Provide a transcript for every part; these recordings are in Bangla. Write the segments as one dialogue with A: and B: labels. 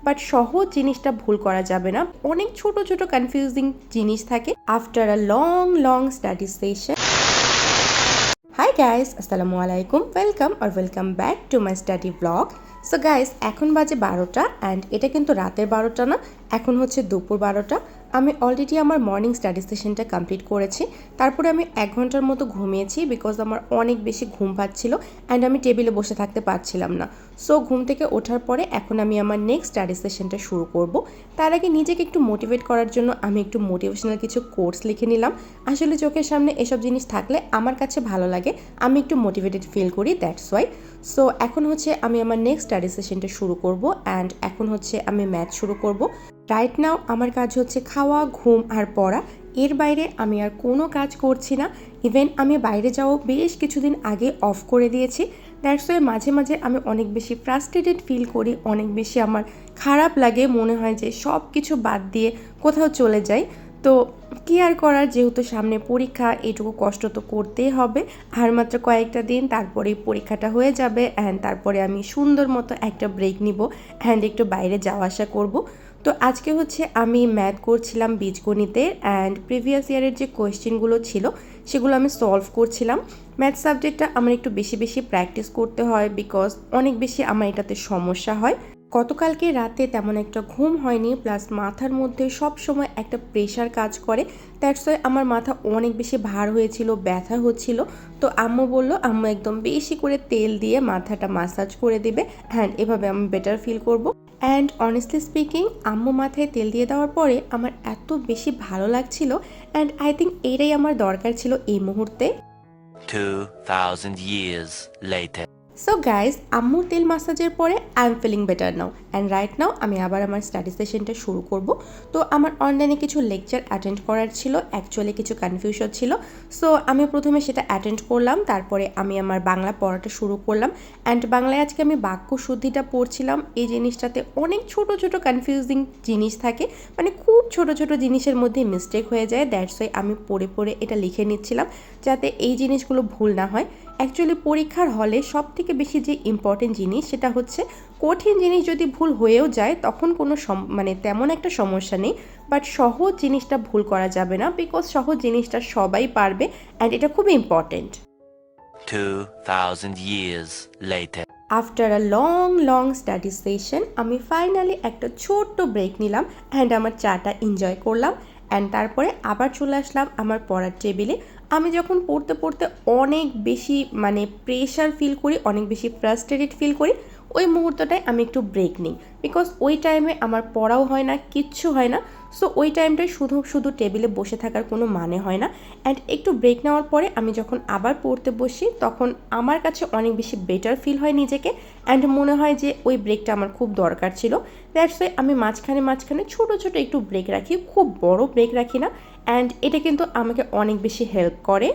A: বাট সহজ জিনিসটা ভুল করা যাবে না। অনেক ছোট ছোট কনফিউজিং জিনিস থাকে after a long study session. Hi guys, আসসালামু আলাইকুম, welcome back to my study blog. So guys, এখন বাজে 12টা অ্যান্ড এটা কিন্তু রাতের 12টা না, এখন হচ্ছে দুপুর 12টা। আমি অলরেডি আমার মর্নিং স্টাডি সেশনটা কমপ্লিট করেছি। তারপরে আমি 1 ঘন্টার মতো ঘুমিয়েছি বিকজ আমার অনেক বেশি ঘুম পাচ্ছিল অ্যান্ড আমি টেবিলে বসে থাকতে পারছিলাম না। সো ঘুম থেকে ওঠার পরে এখন আমি আমার নেক্সট স্টাডি সেশনটা শুরু করব। তার আগে নিজেকে একটু মোটিভেট করার জন্য আমি একটু মোটিভেশনাল কিছু কোটস লিখে নিলাম। আসলে চোখের সামনে এসব জিনিস থাকলে আমার কাছে ভালো লাগে, আমি একটু মোটিভেটেড ফিল করি, দ্যাটস ওয়াই। সো এখন হচ্ছে আমি আমার নেক্সট স্টাডি সেশনটা শুরু করব অ্যান্ড এখন হচ্ছে আমি ম্যাথ শুরু করব। রাইট নাও আমার কাজ হচ্ছে খাওয়া, ঘুম আর পড়া। এর বাইরে আমি আর কোনো কাজ করছি না। ইভেন আমি বাইরে যাওয়া বেশ কিছুদিন আগে অফ করে দিয়েছি। দ্যাটস ওয়াই মাঝে মাঝে আমি অনেক বেশি ফ্রাস্ট্রেটেড ফিল করি, অনেক বেশি আমার খারাপ লাগে, মনে হয় যে সব কিছু বাদ দিয়ে কোথাও চলে যাই। তো কী আর করার, যেহেতু সামনে পরীক্ষা, এইটুকু কষ্ট তো করতেই হবে। আর মাত্র কয়েকটা দিন, তারপরেই পরীক্ষাটা হয়ে যাবে অ্যান্ড তারপরে আমি সুন্দর মতো একটা ব্রেক নিব অ্যান্ড একটু বাইরে যাওয়া আসা করব। তো আজকে হচ্ছে আমি ম্যাথ করছিলাম বীজগণিতের অ্যান্ড প্রিভিয়াস ইয়ারের যে কোয়েশ্চেনগুলো ছিল সেগুলো আমি সলভ করছিলাম। ম্যাথ সাবজেক্টটা আমার একটু বেশি বেশি প্র্যাকটিস করতে হয় বিকজ অনেক বেশি আমার এটাতে সমস্যা হয়। গতকালকে রাতে তেমন একটা ঘুম হয়নি, প্লাস মাথার মধ্যে সব সময় একটা প্রেশার কাজ করে। দ্যাটস ওয়াই আমার মাথা অনেক বেশি ভার হয়েছিল, ব্যথা হচ্ছিল। তো আম্মু বলল আম্মু একদম বেশি করে তেল দিয়ে মাথাটা মাসাজ করে দেবে অ্যান্ড এভাবে আমি বেটার ফিল করব। অ্যান্ড অনেস্টলি স্পিকিং, আম্মু মাথায় তেল দিয়ে দেওয়ার পরে আমার এত বেশি ভালো লাগছিল অ্যান্ড আই থিঙ্ক এটাই আমার দরকার ছিল এই মুহূর্তে।
B: 2000 years later.
A: সো গাইজ, আম্মুর তেল মাসাজের পরে I am feeling better now and right now আমি আবার আমার স্টাডি সেশনটা শুরু করব। তো আমার অনলাইনে কিছু লেকচার অ্যাটেন্ড করার ছিল, অ্যাকচুয়ালি কিছু কনফিউশন ছিল। সো আমি প্রথমে সেটা অ্যাটেন্ড করলাম, তারপরে আমি আমার বাংলা পড়াটা শুরু করলাম অ্যান্ড বাংলায় আজকে আমি বাক্য শুদ্ধিটা পড়ছিলাম। এই জিনিসটাতে অনেক ছোট ছোট কনফিউজিং জিনিস থাকে, মানে খুব ছোট ছোট জিনিসের মধ্যে মিস্টেক হয়ে যায়। দ্যাটস ওয়াই আমি পড়ে পড়ে এটা লিখে নিচ্ছিলাম যাতে এই জিনিসগুলো ভুল না হয়। অ্যাকচুয়ালি পরীক্ষার হলে সব থেকে বেশি যে ইম্পর্টেন্ট জিনিস সেটা হচ্ছে কঠিন জিনিস যদি ভুল হয়েও যায় তখন কোনো মানে তেমন একটা সমস্যা নেই, বাট সহজ জিনিসটা ভুল করা যাবে না বিকজ সহজ জিনিসটা সবাই পারবে অ্যান্ড এটা খুব important.
B: 2000 years later.
A: After a long study session আমি ফাইনালি একটা ছোট্ট ব্রেক নিলাম অ্যান্ড আমার চাটা এনজয় করলাম অ্যান্ড তারপরে আবার চলে আসলাম আমার পড়ার টেবিলে। আমি যখন পড়তে পড়তে অনেক বেশি মানে প্রেশার ফিল করি, অনেক বেশি ফ্রাস্ট্রেটেড ফিল করি, ওই মুহূর্তটায় আমি একটু ব্রেক নিই বিকজ ওই টাইমে আমার পড়াও হয় না, কিচ্ছু হয় না। সো ওই টাইমটায় শুধু শুধু টেবিলে বসে থাকার কোনো মানে হয় না অ্যান্ড একটু ব্রেক নেওয়ার পরে আমি যখন আবার পড়তে বসি তখন আমার কাছে অনেক বেশি বেটার ফিল হয় নিজেকে অ্যান্ড মনে হয় যে ওই ব্রেকটা আমার খুব দরকার ছিল। দ্যাটস ওয়াই আমি মাঝখানে ছোটো ছোটো একটু ব্রেক রাখি, খুব বড় ব্রেক রাখি না অ্যান্ড এটা কিন্তু আমাকে অনেক বেশি হেল্প করে।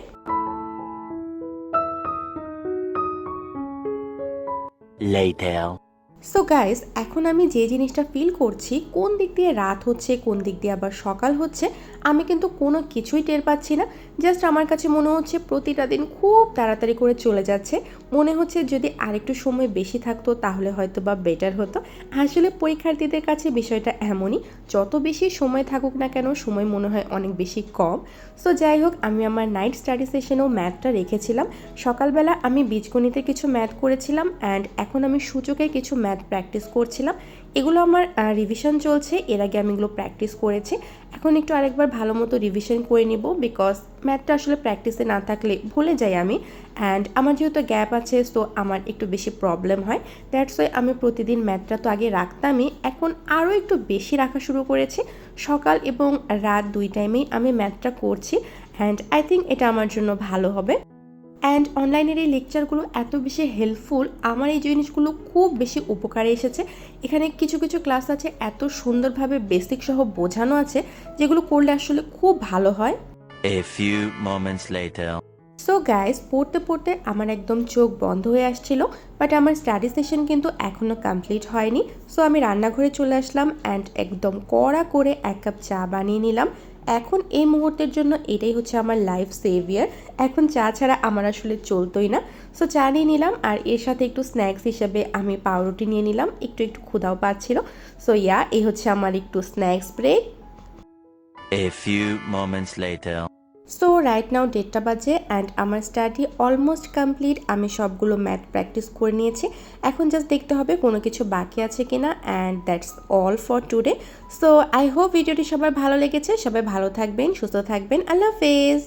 B: Later.
A: সো গাইস, এখন আমি যে জিনিসটা ফিল করছি, কোন দিক দিয়ে রাত হচ্ছে, কোন দিক দিয়ে আবার সকাল হচ্ছে, আমি কিন্তু কোনো কিছুই টের পাচ্ছি না। জাস্ট আমার কাছে মনে হচ্ছে প্রতিটা দিন খুব তাড়াতাড়ি করে চলে যাচ্ছে। মনে হচ্ছে যদি আরেকটু সময় বেশি থাকতো তাহলে হয়তো বা বেটার হতো। আসলে পরীক্ষার্থীদের কাছে বিষয়টা এমনই, যত বেশি সময় থাকুক না কেন সময় মনে হয় অনেক বেশি কম। সো যাই হোক, আমি আমার নাইট স্টাডি সেশনেও ম্যাথটা রেখেছিলাম। সকালবেলা আমি বীজগণিতের কিছু ম্যাথ করেছিলাম অ্যান্ড এখন আমি সূচকের কিছু ম্যাথ প্র্যাকটিস করছিলাম। এগুলো আমার রিভিশন চলছে, এর আগে আমি এগুলো প্র্যাকটিস করেছি, এখন একটু আরেকবার ভালো মতো রিভিশন করে নিব বিকজ ম্যাথটা আসলে প্র্যাকটিসে না থাকলে ভুলে যাই আমি অ্যান্ড আমার যেহেতু গ্যাপ আছে সো আমার একটু বেশি প্রবলেম হয়। দ্যাটস ওয়াই আমি প্রতিদিন ম্যাথটা তো আগে রাখতামই, এখন আরও একটু বেশি রাখা শুরু করেছি। সকাল এবং রাত দুই টাইমেই আমি ম্যাথটা করছি অ্যান্ড আই থিঙ্ক এটা আমার জন্য ভালো হবে। অ্যান্ড অনলাইনের এই লেকচারগুলো এত বেশি হেল্পফুল, আমার এই জিনিসগুলো খুব বেশি উপকারে এসেছে। এখানে কিছু কিছু ক্লাস আছে এত সুন্দরভাবে বেসিক সহ বোঝানো আছে যেগুলো করলে আসলে খুব ভালো হয়।
B: A few moments later.
A: So guys, পড়তে পড়তে আমার একদম চোখ বন্ধ হয়ে আসছিল, বাট আমার স্টাডি সেশন কিন্তু এখনও কমপ্লিট হয়নি। সো আমি রান্নাঘরে চলে আসলাম অ্যান্ড একদম কড়া করে 1 কাপ চা বানিয়ে নিলাম। এখন এই মুহূর্তের জন্য এটাই হচ্ছে আমার লাইফ সেভিয়ার, এখন চা ছাড়া আমার আসলে চলতোই না। সো চা নিয়ে নিলাম আর এর সাথে একটু স্ন্যাক্স হিসেবে আমি পাউরুটি নিয়ে নিলাম, একটু একটু ক্ষুধাও পাচ্ছিল। সো এই হচ্ছে আমার একটু snacks break.
B: A few moments later.
A: So right now 1:30 বাজে অ্যান্ড আমার স্টাডি অলমোস্ট কমপ্লিট। আমি সবগুলো ম্যাথ প্র্যাকটিস করে নিয়েছি, এখন জাস্ট দেখতে হবে কোনো কিছু বাকি আছে কিনা। And that's all for today. So I hope ভিডিওটি সবার ভালো লেগেছে। সবাই ভালো থাকবেন, সুস্থ থাকবেন। আল্লাহ হাফেজ।